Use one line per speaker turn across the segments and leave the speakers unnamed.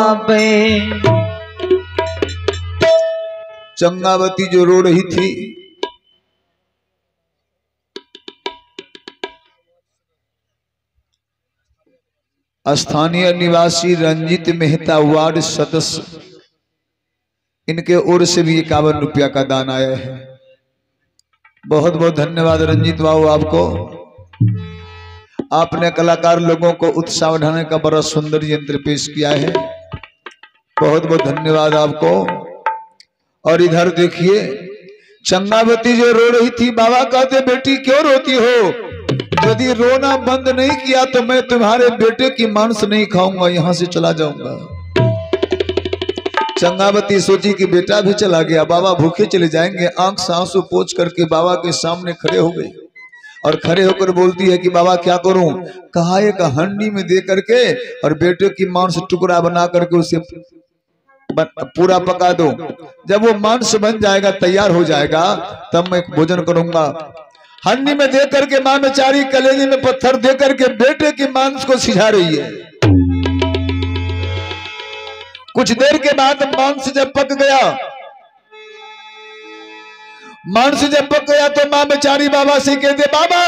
आवे।
चंगावती जो रो रही थी, स्थानीय निवासी रंजित मेहता वार्ड सदस्य, इनके ओर से भी 51 रुपया का दान आया है। बहुत बहुत धन्यवाद रंजित बाबू आपको। आपने कलाकार लोगों को उत्साह बढ़ाने का बड़ा सुंदर यंत्र पेश किया है। बहुत बहुत धन्यवाद आपको। और इधर देखिए, चंगावती जो रो रही थी, बाबा कहते बेटी क्यों रोती हो? यदि रोना बंद नहीं किया तो मैं तुम्हारे बेटे की मांस नहीं खाऊंगा, यहां से चला जाऊंगा। चंगावती सोची कि बेटा भी चला गया, बाबा भूखे चले जाएंगे। आंख से आंसू पोंछ करके बाबा के सामने खड़े हो गई और खड़े होकर बोलती है कि बाबा क्या करूं? कहा एक हंडी में दे करके और बेटे की मांस टुकड़ा बना करके उसे पूरा पका दो। जब वो मांस बन जाएगा, तैयार हो जाएगा, तब मैं भोजन करूंगा। हंडी में दे करके मां बेचारी कलेजे में पत्थर दे करके बेटे की मांस को सिझा रही है। कुछ देर के बाद मांस जब पक गया, मांस जब पक गया तो मां बेचारी बाबा से कहते बाबा,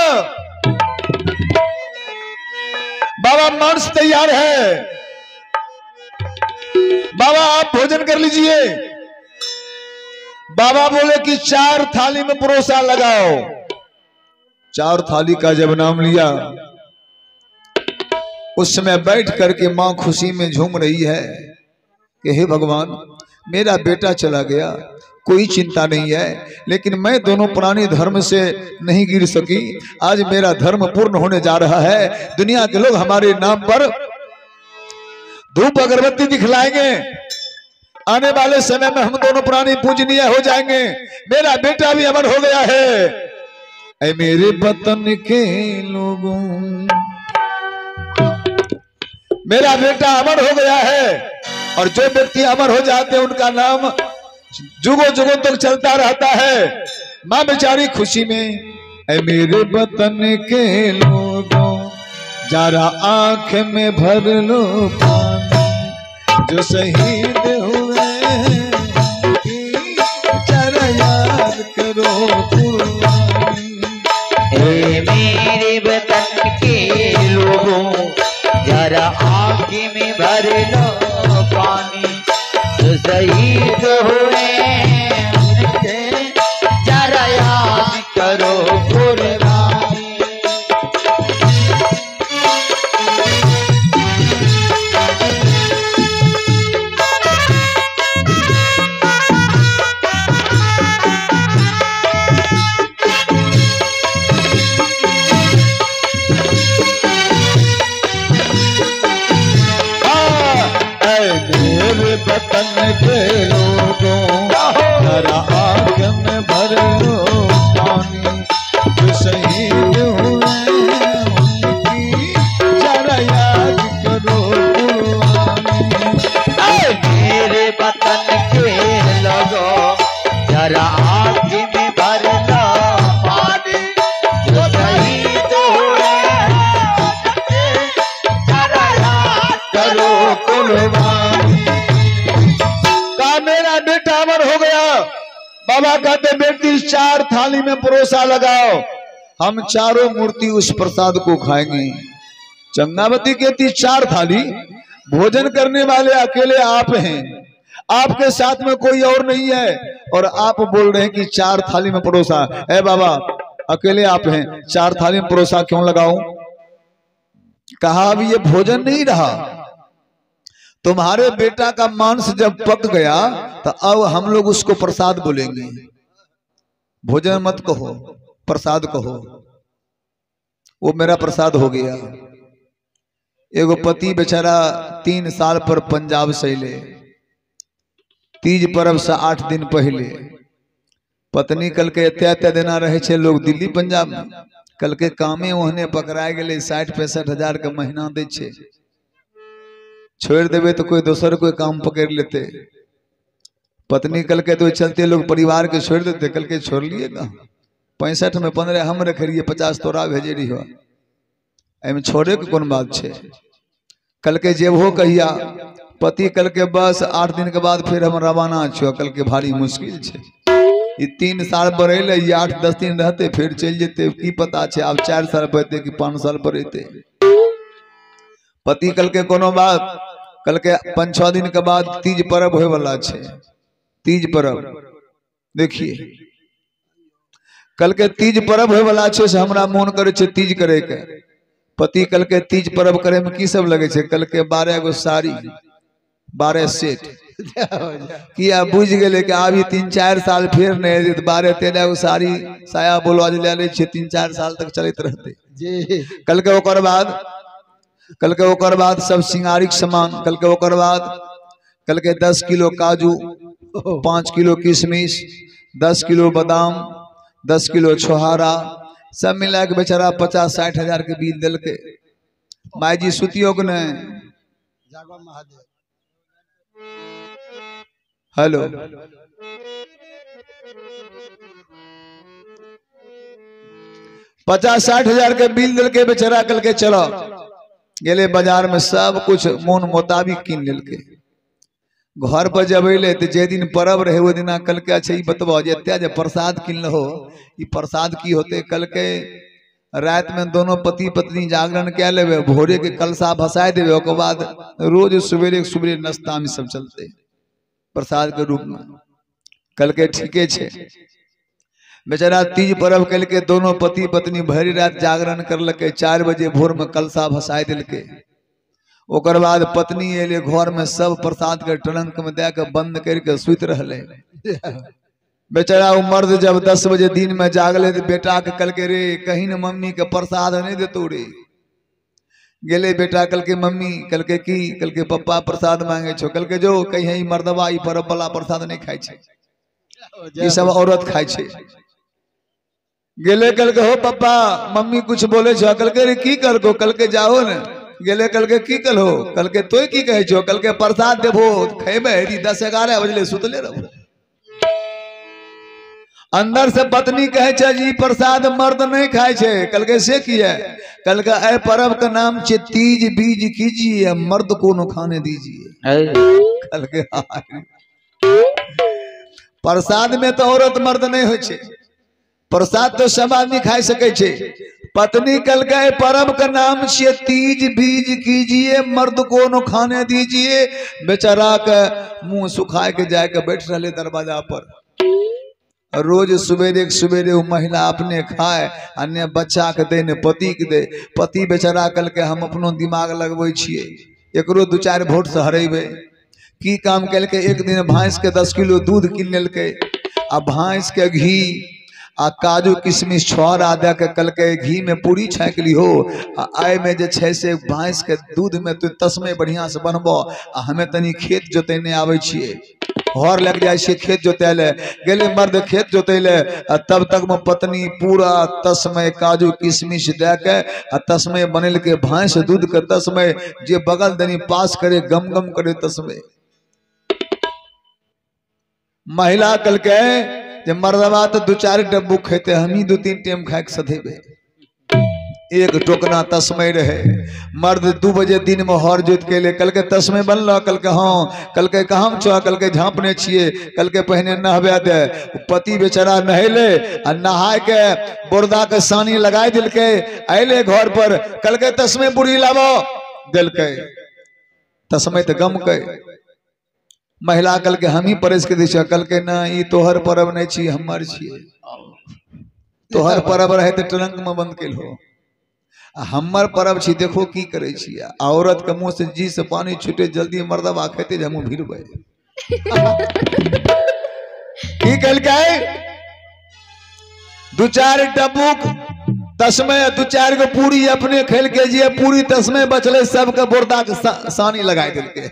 बाबा मांस तैयार है, बाबा आप भोजन कर लीजिए। बाबा बोले कि 4 थाली में परोसा लगाओ। 4 थाली का जब नाम लिया, उस समय बैठ करके मां खुशी में झूम रही है कि हे भगवान, मेरा बेटा चला गया, कोई चिंता नहीं है, लेकिन मैं दोनों प्राणी धर्म से नहीं गिर सकी। आज मेरा धर्म पूर्ण होने जा रहा है। दुनिया के लोग हमारे नाम पर धूप अगरबत्ती दिखलाएंगे। आने वाले समय में हम दोनों प्राणी पूजनीय हो जाएंगे। मेरा बेटा भी अमर हो गया है। ऐ मेरे वतन के लोगों, मेरा बेटा अमर हो गया है। और जो व्यक्ति अमर हो जाते हैं उनका नाम जुगों जुगों तक चलता रहता है। मां बेचारी खुशी में, ऐ मेरे वतन के लोगों, जरा आंख में भर लो पानी, जो शहीद हुए जरा याद करो कुर्बानी।
ए मेरे वतन के लोगों, जरा आंख में भर लो पानी, जो शहीद हुए उनके जरा याद करो कुर्बानी।
वतन के लोगों, जरा आंख में भर लो पानी, जो शहीद हुए उनकी जरा याद करो कुर्बानी।
मेरे वतन के लोगों, जरा आंख में भर लो पानी, जो शहीद हुए जरा याद करो कुर्बानी।
मेरा बेटा अमर हो गया। बाबा कहते बेटी 4 थाली में परोसा लगाओ, हम चारों मूर्ति उस प्रसाद को खाएंगे। चंगावती कहती 4 थाली, भोजन करने वाले अकेले आप हैं, आपके साथ में कोई और नहीं है, और आप बोल रहे हैं कि 4 थाली में परोसा। है बाबा, अकेले आप हैं, 4 थाली में परोसा क्यों लगाऊं? कहा अब ये भोजन नहीं रहा, तुम्हारे बेटा का मांस जब पक गया तो अब हम लोग उसको प्रसाद बोलेंगे। भोजन मत कहो, प्रसाद कहो। वो मेरा प्रसाद हो गया। एगो पति बेचारा 3 साल पर पंजाब से ले, तीज पर्व से 8 दिन पहले पत्नी कल के एते देना रहे छे लोग दिल्ली पंजाब में। कल के कामे ओहने पकड़ाए गए, 60-65 हजार का महीना दे छे। छोड़ देवे तो कोई दूसर कोई काम पकड़ लेते। पत्नी कल के तो चलते लोग परिवार के छोड़ देते, कल के छोड़ लिएगा। 65 में 15 हम रख रही, 50 तोरा भेजे रही हो। छोड़े के कौन बात छे? कल के जेब हो कहिया पति कल के बस 8 दिन के बाद फिर हम रवाना छो, कल के भारी मुश्किल छे। ये 3 साल बढ़े ये 8-10 दिन रहते फिर चल जेते, की पता छे अब 4 साल बढ़ते कि 5 साल बढ़ते। पति कल के कोनो बात, कल के 5-6 दिन के बाद तीज पर्व होए वाला छे। तीज पर्व देखिए, कल के तीज पर्व होए वाला छे से हमरा मन करे छे तीज करे के। पति कल के तीज पर्व करे में की सब लगे छे? कल के 12 गो साड़ी, 12 सेट किया बुझ गए कि अभी 3-4 साल फिर नहीं 12-13 गो साड़ी साया ब्लाउज ले ले 3-4 साल तक चलते रहते जी। कल के ओकर बाद सब सिंगारिक सामान, कल के 10 किलो काजू, 5 किलो किशमिश, 10 किलो बादाम, 10 किलो छोहारा, सब मिला के बेचारा 50-60 हजार के बिल दिल के। माई जी सुतियो के नहीं। हेलो, पचास 60 हजार के बिल दिल के बेचारा कल के चलो गेले बाजार में सब कुछ मन मुताबिक किन लेल के। घर पर जब अले तो जे दिन पर्व रहे वो दिन कल के अच्छा ये बतबो जे प्रसाद किन हो, ये प्रसाद की होते? कल के रात में दोनों पति पत्नी जागरण क्या लेवे, भोरे के कलसा भसाए देवे, ओकर बाद रोज सवेरे नाश्ता में सब चलते प्रसाद के रूप में। कल के ठीके छे बेचारा तीज पर्व कल के दोनों पति पत्नी भरी रात जागरण करलके, 4 बजे भोर में कलसा भसाए दिलके। ओकर बाद पत्नी एले घर में सब प्रसाद के ट्रंक में दे के बंद करके सुत रहले। बेचारा वो मर्द जब 10 बजे दिन में जागले तो बेटा के कल के रे कहीं न मम्मी के प्रसाद नहीं देतो रे। गेले बेटा कल के मम्मी, कल के की, कल के पप्पा प्रसाद मांगे छो, कल के जो कहीं मर्दवा ई पर्व वाला प्रसाद नहीं खाई छे, ये सब औरत खाई छे। गेले कल के हो पप्पा मम्मी कुछ बोले छो, कल के रे की कर को, कल के जाओ न। गेले कल के की कल हो, कल के तोय की कहे छो, कल के प्रसाद देबो खेबे 10-11 बजले सुतले रहो। अंदर से पत्नी कहे छे जी प्रसाद मर्द नहीं खाए छे, कल के से किए? कल का ए पर्व का नाम छे तीज बीज कीजिए मर्द को न खाने दीजिए। कल के प्रसाद में तो औरत मर्द नहीं हो छे, प्रसाद तो सब आदमी खाई सके छे। पत्नी कल का पर्व का नाम छे तीज बीज कीजिए मर्द को न खाने दीजिए। बेचारा के मुंह सुखाए के जाके बैठ रहे दरवाजा पर। रोज सवेरे वो महिला अपने खाए, अन्य बच्चा के दे, ने पति के दे। पति बेचारा कल के हम अपनो दिमाग लगवे छिए, एकरो 2-4 वोट से हरेबे। की काम कल के एक दिन भैंस के 10 किलो दूध किन लेल के, आ भैंस के घी आ काजू किशमिश छोड़ा दे के कल के घी में पूरी छाँक ली हो। आय में जे छे से भैंस के दूध में तू तस्मे बढ़िया से बनबो। आ हमें तनी खेत जोतेने आवे छिए, हर लग जाए छे खेत जोतेले। गेले मर्द खेत जोतेले, तब तक में पत्नी पूरा तस्मे काजू किशमिश दे के आ तस्मे बनेल के भैंस दूध के तस्मे जे बगल दनी पास करे गम गम करे तस्मे। महिला कल के जे मर्दवा तो 2-4 डब्बू खेते, हम ही 2-3 टाइम खाए के सधेबे। एक टोकना तस्मे रहे। मर्द 2 बजे दिन में हर जोत के ले, कल के तस्मे बनल, कल के हाँ, कल के कहम छो, कल के झाँपने छिए, कल के पहने नहबे दे। पति बेचारा नहेले आ नहाय के बोरदा के सानी लगाए दिल के, अले घर पर कल के तस्मे बुढ़ी लाबो दिल के, तस्मे तो गम के। महिला कल के हम ही परस के दिशा, कल के ना ई तोहर पर्व नहीं छी हमर छिए, तोहर पर्व रहे तो ट्रंक में बंद के हो, हमर पर्व छी देखो की करे छी। औरत के मुंह से जी से पानी छूटे, जल्दी मर्दवा खेते जे हम भिड़बे। की कल के 2-4 डब्बूक तस्मे 2-4 गो पूरी अपने खेल के जी, पूरी तस्मे बचले सबके बोरदा के सानी लगाए दिल के।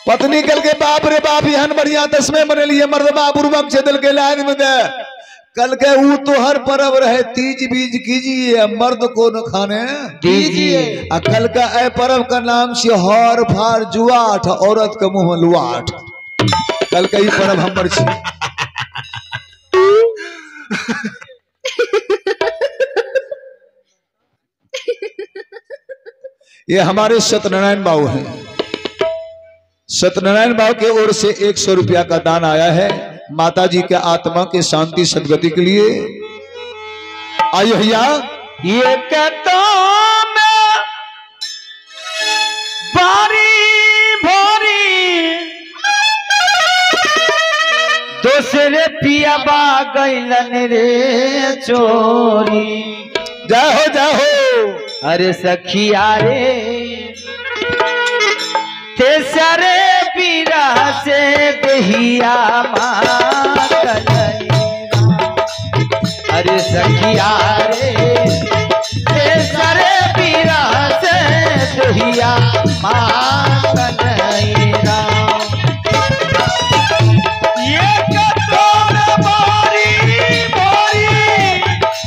पत्नी कल के बाप रे बाप यहन बढ़िया तस्मे बनेलिए, मर्दबा बुर्बक से दिल के लाइन में दे। कल के वो तो हर पर्व रहे तीज बीज कीजिए मर्द को न खाने दीजिए। कल का ए पर्व का नाम से हर फार जुआठ, औरत के मुंह में लुआठ। कल का ये पर्व हमर छी। ये हमारे सत्यनारायण बाबू हैं। सत्यनारायण बाबू की ओर से 100 रुपया का दान आया है माता जी के आत्मा के शांति सदगति के लिए। आइए भैया।
ये कहता मैं बारी भारी दूसरे पिया बा गैलन रे चोरी।
जाओ जाओ।
अरे सखिया रे तेसरे पीरा से दहिया मातलई। अरे सखिया रे तेसरे पीरा से दहिया मातलई। ये कतोर बारी बारी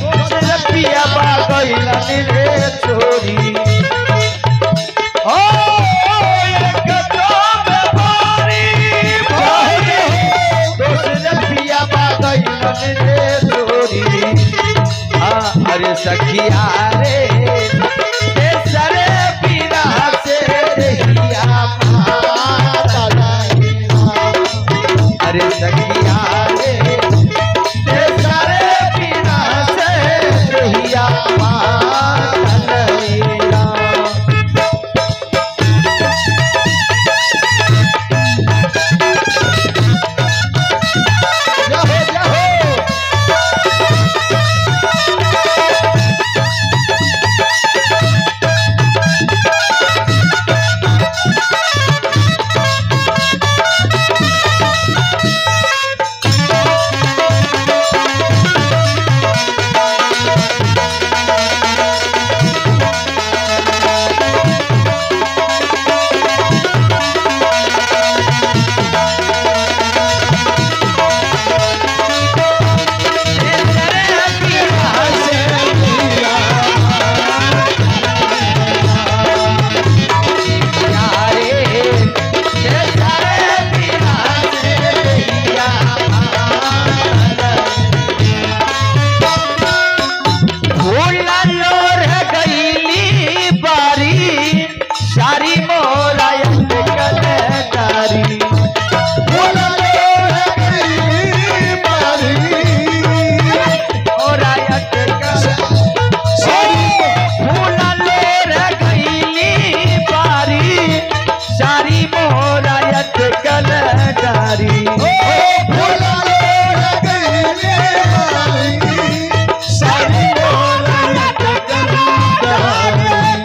तेसरे पिया बा गइलन रे चोरी। अरे सखिया रे तेसरे पीरा से दहिया मातलई। अरे सखिया रे तेसरे पीरा से दहिया मातलई।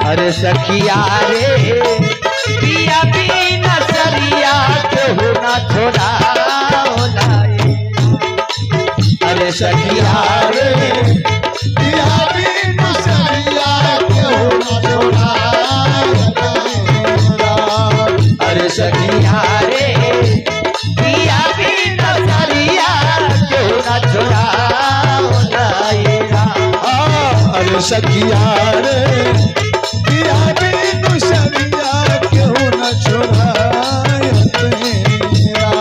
अरे सखिया रे पिया बिना सरिया केहू ना छोड़ा लाए। अरे सखिया रे
पिया बिना सरिया केहू ना छोड़ा।
अरे सखिया रे पिया बिना सरिया केहू ना छोड़ा लाए।
अरे सखिया रे पिया बिनु सरिया केहू न छोड़ाए तेरा।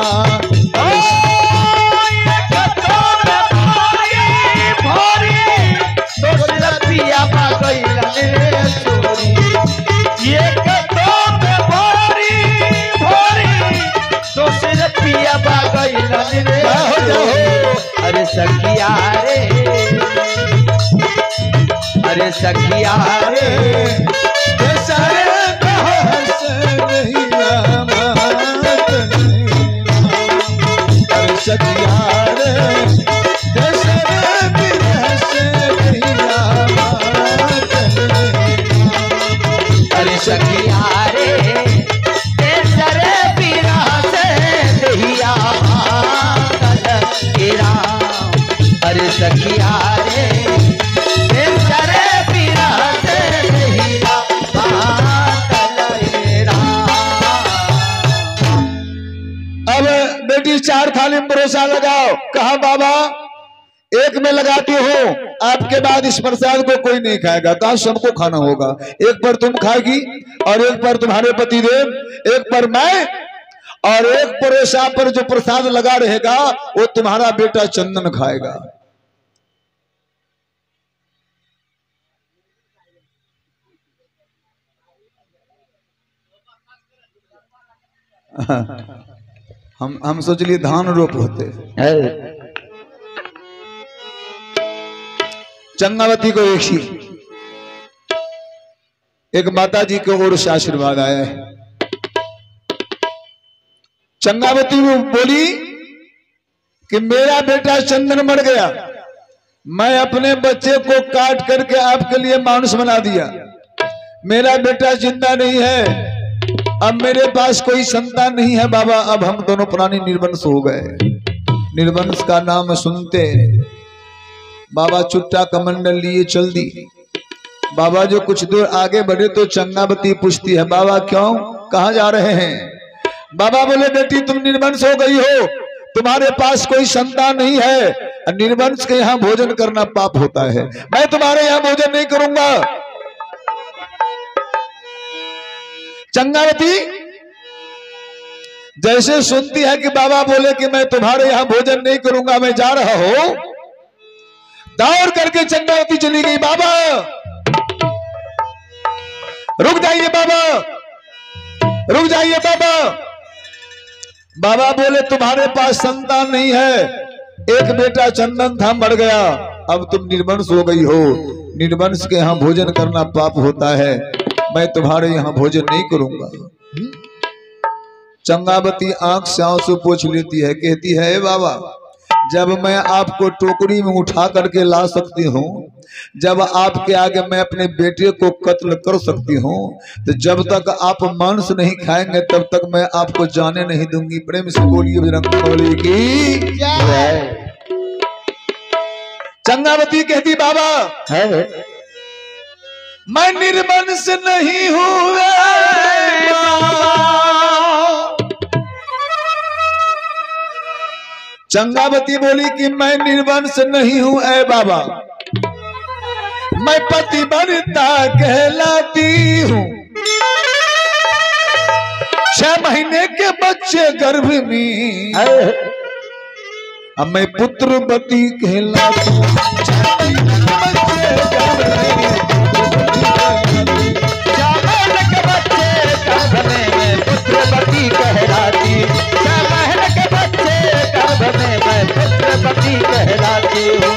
पिया बा गइलन रे चोरी। ये पिया बा गइलन रे चोरी। अरे सखिया रे अरे सखिया रे
तेसरे बहस दहिया मातलई। अरे सखिया रे तेसरे बहस दहिया मातलई।
अरे सखिया रे तेसरे पीरा से दहिया मातलई। अरे सखिया रे तेसरे पीरा से दहिया मातलई।
अब बेटी 4 थाली में परोसा लगाओ। कहा बाबा एक में लगाती हूँ, आपके बाद इस प्रसाद को कोई नहीं खाएगा। कहा सबको खाना होगा। एक पर तुम खाएगी और एक पर तुम्हारे पतिदेव, एक पर मैं, और एक परोसा पर जो प्रसाद लगा रहेगा वो तुम्हारा बेटा चंदन खाएगा। हम सोच लिए धान रोप होते। चंगावती को एक माता जी की ओर से आशीर्वाद आया है। चंगावती बोली कि मेरा बेटा चंदन मर गया, मैं अपने बच्चे को काट करके आपके लिए मांस बना दिया। मेरा बेटा जिंदा नहीं है, अब मेरे पास कोई संतान नहीं है बाबा। अब हम दोनों प्राणी निर्वंश हो गए। निर्वंश का नाम सुनते बाबा चुट्टा कमंडल लिए चल दी। बाबा जो कुछ दूर आगे बढ़े तो चंगावती पूछती है, बाबा क्यों, कहाँ जा रहे हैं? बाबा बोले, बेटी तुम निर्वंश हो गई हो, तुम्हारे पास कोई संतान नहीं है। निर्वंश के यहाँ भोजन करना पाप होता है, मैं तुम्हारे यहाँ भोजन नहीं करूंगा। चंगावती जैसे सुनती है कि बाबा बोले कि मैं तुम्हारे यहाँ भोजन नहीं करूंगा, मैं जा रहा हूं, दौड़ करके चंगावती चली गई। बाबा रुक जाइए, बाबा रुक जाइए बाबा। बाबा बोले तुम्हारे पास संतान नहीं है, एक बेटा चंदन था मर गया, अब तुम निर्वंश हो गई हो। निर्वंश के यहाँ भोजन करना पाप होता है, मैं तुम्हारे यहाँ भोजन नहीं करूंगा। चंगावती आंख से आंसू पोंछ लेती है, कहती है बाबा जब मैं आपको टोकरी में उठा करके ला सकती हूँ, जब आपके आगे मैं अपने बेटे को कत्ल कर सकती हूँ, तो जब तक आप मांस नहीं खाएंगे तब तक मैं आपको जाने नहीं दूंगी। प्रेम से बोलिए बजरंगबली की जय। चंगावती कहती बाबा मैं निर्वंश नहीं हूँ। चंगावती बोली कि मैं निर्वंश नहीं हूं ऐ बाबा, मैं पतिव्रता कहलाती हूं। 6 महीने के बच्चे गर्भ में अब मैं पुत्रवती कहलाती हूं। 6 महीने के बच्चे गर्भ में पुत्रवती कहलाती, 6 महीने के बच्चे गर्भ में मैं पुत्रवती कहलाती हूँ।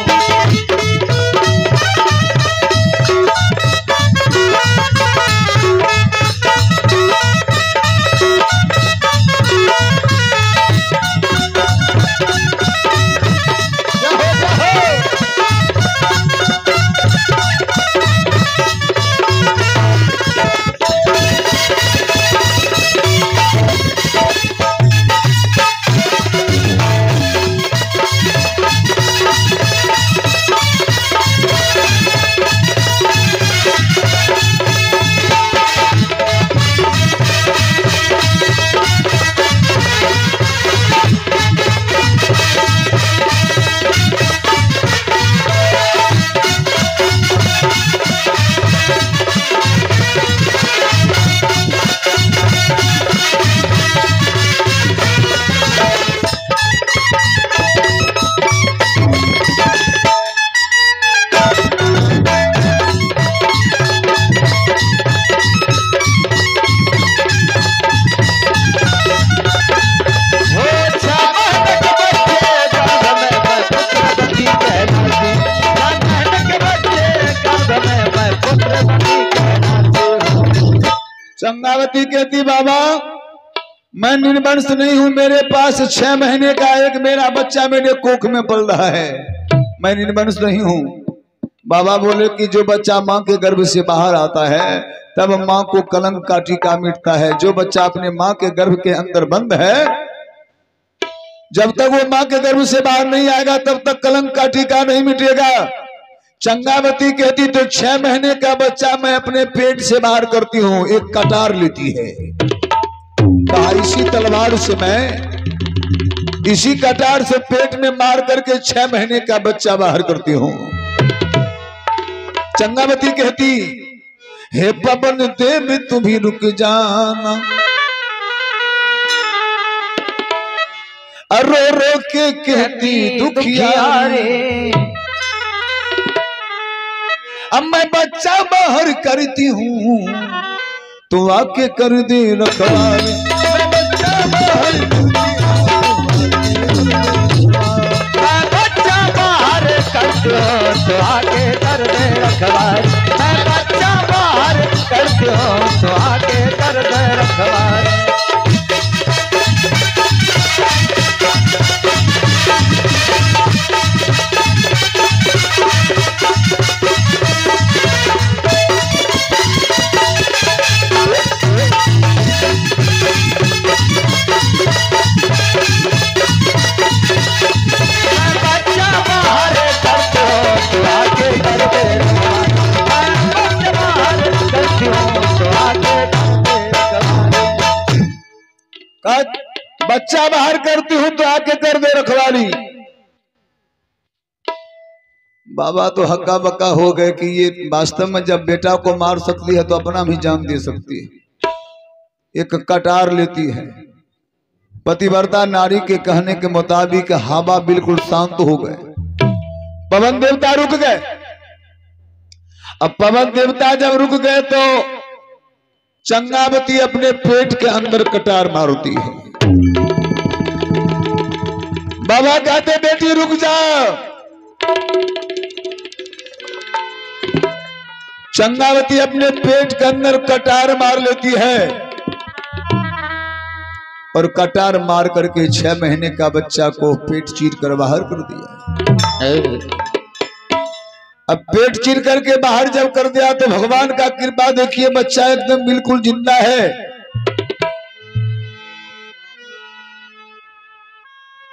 चंगावती कहती बाबा मैं निर्वंश नहीं हूं, मेरे पास 6 महीने का एक मेरा बच्चा मेरे कोख में पल रहा है, मैं निर्वंश नहीं हूं। बाबा बोले कि जो बच्चा माँ के गर्भ से बाहर आता है तब माँ को कलंक का टीका मिटता है। जो बच्चा अपने माँ के गर्भ के अंदर बंद है, जब तक वो माँ के गर्भ से बाहर नहीं आएगा तब तक कलंक का टीका नहीं मिटेगा। चंगावती कहती तो 6 महीने का बच्चा मैं अपने पेट से बाहर करती हूँ। एक कटार लेती है, कहा इसी तलवार से मैं इसी कटार से पेट में मार करके 6 महीने का बच्चा बाहर करती हूँ। चंगावती कहती हे पवन देव तू भी रुक जाना, रो रो के कहती दुखियारे, अब मैं बच्चा बाहर करती हूँ तो आके कर दे रखवारे। मैं बच्चा
मैं बच्चा बाहर करती हूँ तो आके कर दे रखवारी, मैं बच्चा बाहर करती हूँ तो आके कर दे रखवारी।
बच्चा बाहर करती हूँ तो आके कर दे रखवाली। बाबा तो हक्का बक्का हो गए कि ये वास्तव में जब बेटा को मार सकती है तो अपना भी जान दे सकती है। एक कटार लेती है। पतिव्रता नारी के कहने के मुताबिक हवा बिल्कुल शांत हो गए, पवन देवता रुक गए। अब पवन देवता जब रुक गए तो चंगावती अपने पेट के अंदर कटार मारती है। बाबा कहते बेटी रुक जाओ। चंगावती अपने पेट के अंदर कटार मार लेती है और कटार मार करके 6 महीने का बच्चा को पेट चीर कर बाहर कर दिया। अब पेट चीर करके बाहर जब कर दिया तो भगवान का कृपा देखिए, बच्चा एकदम बिल्कुल जिंदा है।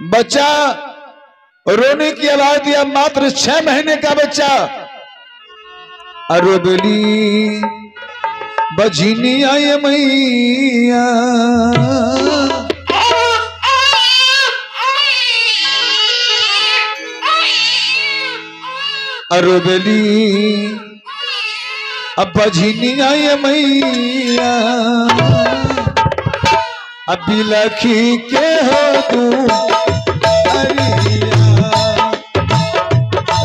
बच्चा रोने की आवाज दिया, मात्र 6 महीने का बच्चा। अरे बेली बझिनी आए मैया, अरे बेली अब बझिनी आए मैया, अब बिलखी के हो तू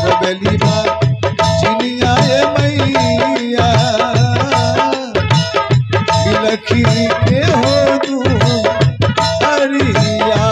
रबेली बझिनी आए मैया, बिलखी के हो तू अरिया।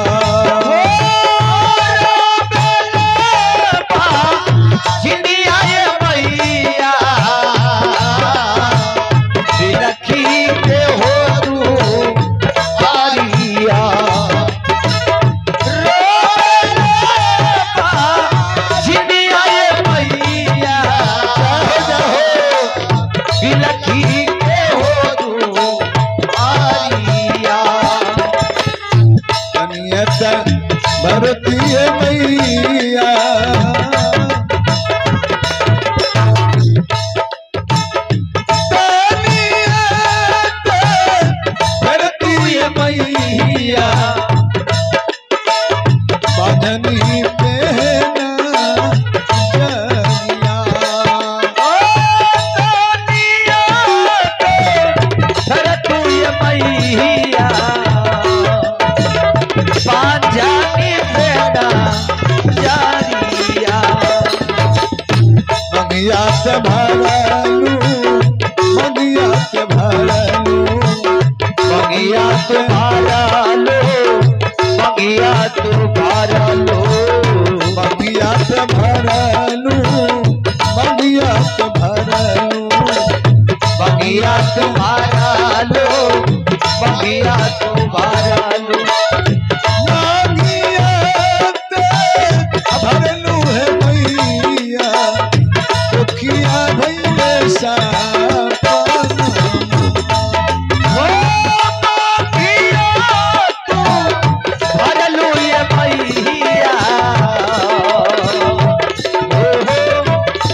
भरतीय मैया भरतीय मैया, बाधनी पहना जनिया।
भरतीय मैया पांजानी बेटा जारिया,
मंगिया से भरलू, मंगिया से भरलू,
मंगिया तुम्हारा लो, मंगिया तुम्हारा लो,
मंगिया से भरलू, मंगिया से भरलू,
मंगिया तुम्हारा लो, मंगिया तुम्हारा लो।
भरलू है मैया, दुखिया भैया सापना।
भरलू ये मैया,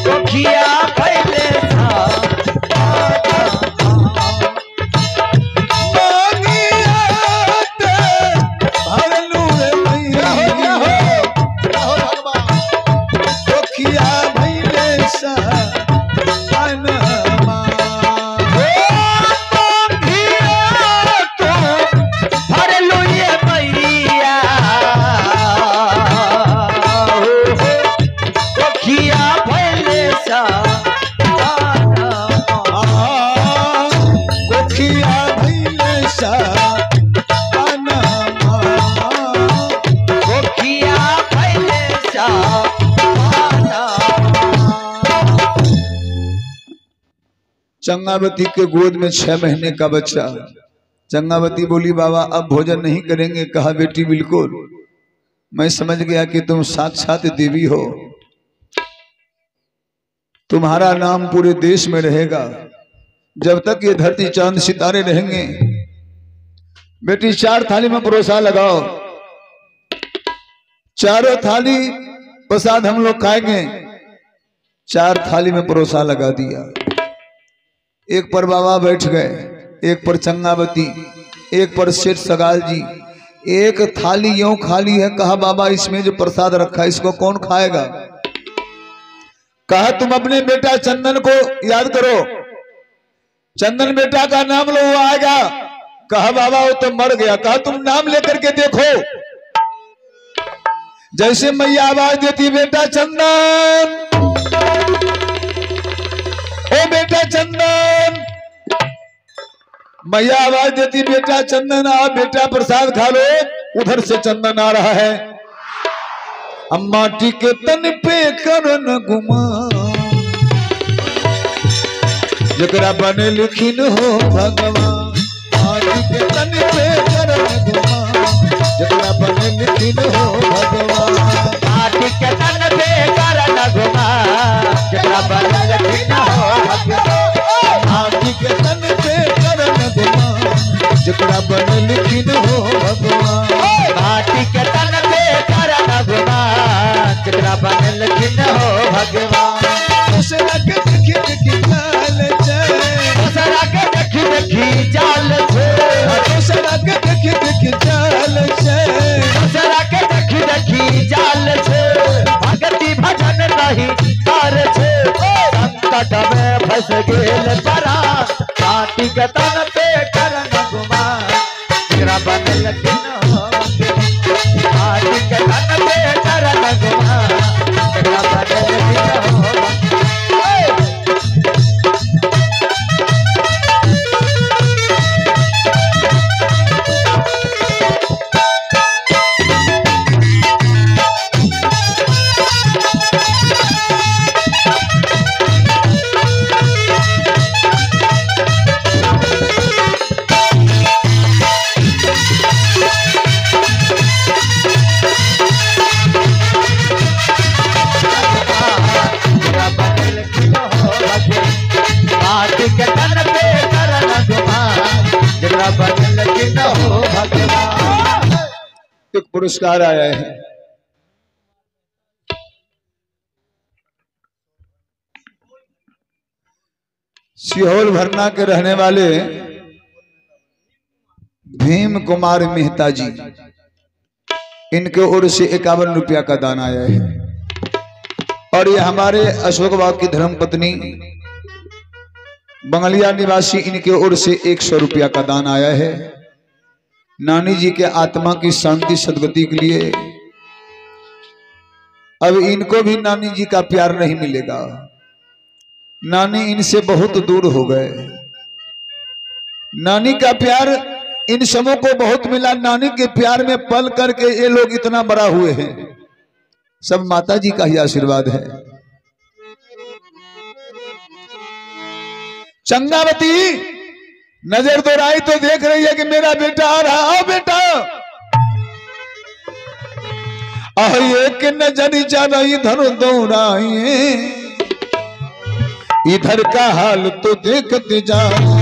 दुखिया भैले
मंगिया चंगावती के गोद में 6 महीने का बच्चा। चंगावती बोली बाबा अब भोजन नहीं करेंगे। कहा बेटी बिल्कुल, मैं समझ गया कि तुम साक्षात देवी हो, तुम्हारा नाम पूरे देश में रहेगा जब तक ये धरती चांद सितारे रहेंगे। बेटी 4 थाली में परोसा लगाओ, चारों थाली प्रसाद हम लोग खाएंगे। 4 थाली में परोसा लगा दिया। एक पर बाबा बैठ गए, एक पर चंगावती, एक पर सेठ सगाल जी। एक थाली यूं खाली है। कहा बाबा इसमें जो प्रसाद रखा है इसको कौन खाएगा? कहा तुम अपने बेटा चंदन को याद करो, चंदन बेटा का नाम लो वो आएगा। कहा बाबा वो तो मर गया। कहा तुम नाम लेकर के देखो। जैसे मैया आवाज देती बेटा चंदन, ओ बेटा चंदन, मैया आवाज देती बेटा चंदन आ बेटा प्रसाद खा लो। उधर से चंदन आ रहा है। माटी के तन पे करन गुमा, जकरा बने लिखिन हो भगवान। माटी के तन पे करन गुमा, जकरा बने लिखिन हो भगवान।
माटी के तन पे करन गुमा, जकरा बने लिखिन हो भगवान।
माटी के तन पे करन गुमा, जकरा बने लिखिन हो भगवान।
माटी के तन पे करन गुमा, जकरा बने लिखिन हो भगवान।
उसरा के देखी देखी जाल छे,
उसरा के देखी देखी जाल छे,
उसरा के देखी देखी जाल छे,
उसरा के देखी देखी जाल छे। भगति भजन नहीं तार छे, संकट में फंस गेल परा। माटी के तन पे करन गुमा, जकरा बने लिखिन हो भगवान। माटी के तन पे करन गुमा, जकरा बने लिखिन हो भगवान। माटी के तन पे करन गुमा, जकरा बने लिखिन हो भगवान।
एक पुरस्कार आया है। सीहोर भरना के रहने वाले भीम कुमार मेहता जी, इनके ओर से 51 रुपया का दान आया है। और ये हमारे अशोक बाबू की धर्मपत्नी बंगलिया निवासी, इनके ओर से 100 रुपया का दान आया है। नानी जी के आत्मा की शांति सद्गति के लिए। अब इनको भी नानी जी का प्यार नहीं मिलेगा, नानी इनसे बहुत दूर हो गए। नानी का प्यार इन सबों को बहुत मिला। नानी के प्यार में पल करके ये लोग इतना बड़ा हुए हैं। सब माता जी का ही आशीर्वाद है। चंगावती नजर दोहराई तो देख रही है कि मेरा बेटा आ रहा। आओ बेटा, एक नजर जाना इधर दोहराइए, इधर का हाल तो देखते जाओ।